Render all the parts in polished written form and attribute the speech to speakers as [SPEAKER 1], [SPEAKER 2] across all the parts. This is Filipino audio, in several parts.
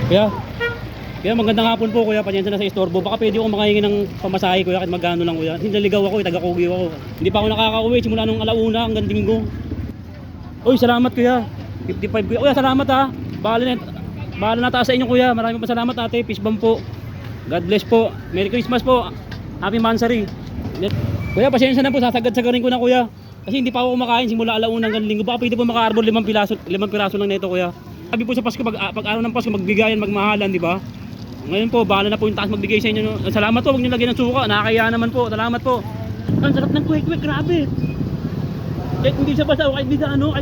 [SPEAKER 1] Kuya, kuya magandang hapon po kuya, pasensya na sa istorbo. Baka pwede akong makahingi ng pamasahe kuya, kahit magkano lang kuya. Hindi naligaw ako, taga Kogyo ako. Hindi pa ako nakakauwi simula nung alauna hanggang linggo. Uy, salamat kuya. 55 kuya. Kuya, salamat ha. Bahala na taas sa inyo kuya. Maraming salamat ate. Peace bomb po. God bless po. Merry Christmas po. Happy Mansari. Kuya, pasensya na po. Sasagad-sagarin ko na kuya. Kasi hindi pa ako kumakain simula alauna hanggang linggo. Baka pwede po maka-arbor 5 piraso lang nito kuya. Sabi po sa Pasko, pag araw ng Pasko, magbigayan, magmahalan, di ba? Ngayon po, bahala na po yung taas magbigay sa inyo. Salamat po, huwag nyo lagyan ng suka. Nakakaya naman po. Salamat po. Ang sarap ng kwek-kwek, grabe. Kahit hindi siya basta, kahit hindi siya ano.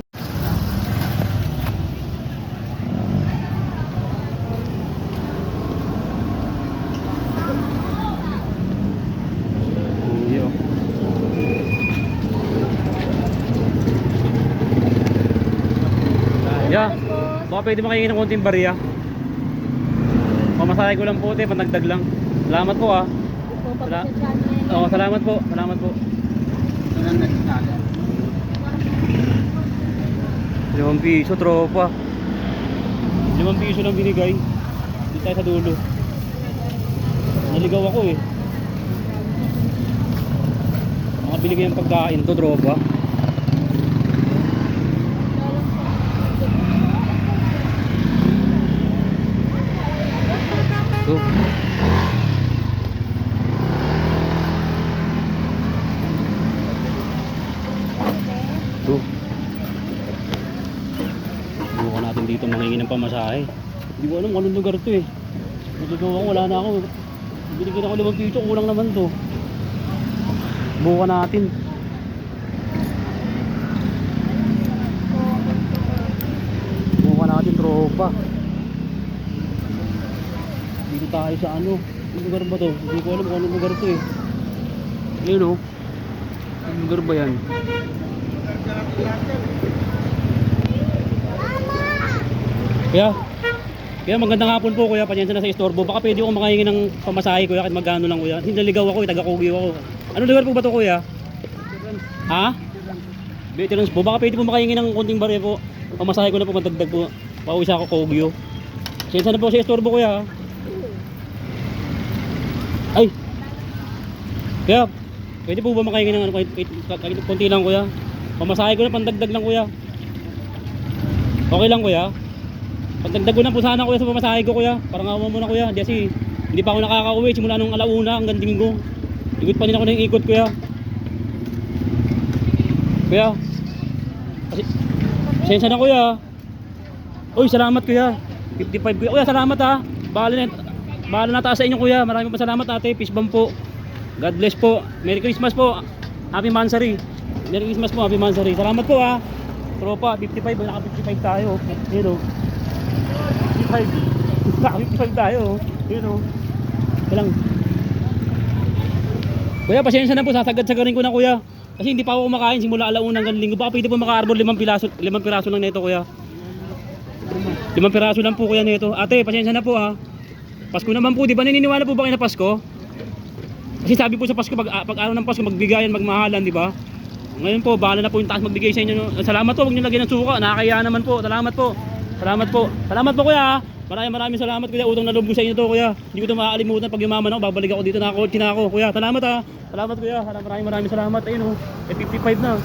[SPEAKER 1] Yeah. Baka pwede makahingi ng konting barya. Pamasahe ko lang po, pandagdag lang. Salamat po ah. Salamat po. Salamat po. 5 piso, tropa. 5 piso lang binigay. Dito tayo sa dulo. Naligaw ako eh. Makabili ko yung pagkain to, tropa. Tuh. Tuh. Bukan natin dito manghingi ng pamasahe. Hindi ko alam kung anong lugar to eh. Nagagawa ko, wala na ako. Binigyan ako 5 piso, kulang naman to. Bukan natin. Bukan natin, tropa. Dito tayo sa ano, yung lugar ba to? Hindi ko alam kung anong lugar to eh. Ayun o, anong lugar ba yan? Kaya magandang hapon po kuya, pasensya na sa istorbo. Baka pwede akong makahingi ng pamasahe kuya, kahit magkano lang kuya. Hindi naligaw ako, taga Kogyo ako. Anong lugar po ba to kuya? Ha? Veterans po, baka pwede po makahingi ng konting barya po. Pamasahe ko na po, matagdag po. Pauwi sa ako Kogyo. Pasensya na po sa istorbo kuya. Ay! Kuya, pwede po ba makahingi ng ano, kahit konti lang kuya? Pamasahe ko na, pandagdag lang kuya. Okay lang kuya? Pandagdag ko na po sana kuya sa pamasahe ko kuya. Parang awa mo na kuya, kasi hindi pa ako nakakauwi simula nung alauna hanggang linggo. Ikot pa din ako ng ikot kuya. Kuya, pasensya na kuya. Uy, salamat kuya. 55 kuya. Kuya, salamat ha. Bahala na taas sa inyo kuya. Maraming salamat ate. Peace bomb po. God bless po. Merry Christmas po. Happy Mansari. Merry Christmas po. Happy Mansari. Salamat po ha. Tropa, 55. Naka 55 tayo. Yun o. 55. Naka 55 tayo. Yun o. Walang. Kuya, pasensya na po. Sasagad-sagarin ko na kuya. Kasi hindi pa ako kumakain simula alauna hanggang linggo. Baka pwede po maka-arbor 5 piraso lang nito kuya. 5 piraso lang po kuya nito. Ate, pasensya na po ha. Pasko naman po, di ba naniniwala po ba kayo na Pasko? Kasi sabi po sa Pasko, pag araw ng Pasko, magbigayan, magmahalan, di ba? Ngayon po, bahala na po yung taas magbigay sa inyo. Salamat po, huwag nyo lagyan ng suka. Nakakaya naman po. Salamat po. Salamat po. Salamat po kuya. Maraming salamat kuya. Utang na loob ko sa inyo to kuya. Hindi ko ito makakalimutan pag yumaman ako. Babalik ako dito na ako. Kuya, salamat ha. Salamat kuya. Maraming salamat. Ayun o. 55 na.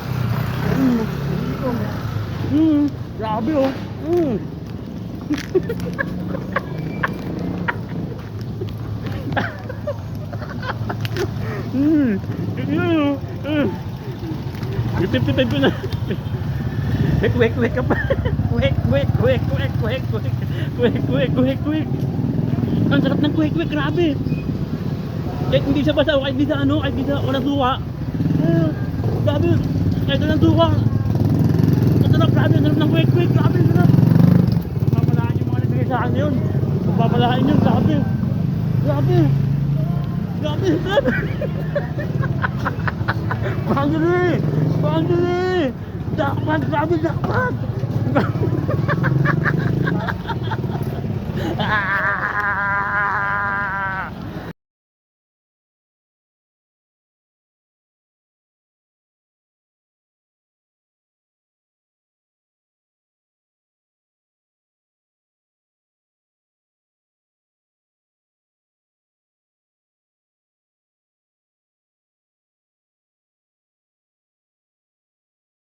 [SPEAKER 1] Grabe o. Yung 55 ko na. Wek ka pa. Wek. Ang sarap ng kwek, grabe. Kahit hindi siya basta, kahit hindi siya ano, kahit hindi siya walang suka. Grabe. Kahit walang suka. Ang sarap, grabe. Ang sarap ng kwek, grabe. Ang sarap. Magpapalahan yung mga nagbigay sa akin yun. Magpapalahan yun, grabe. Grabe. Boundary! Dakpat! Grabe, dakpat!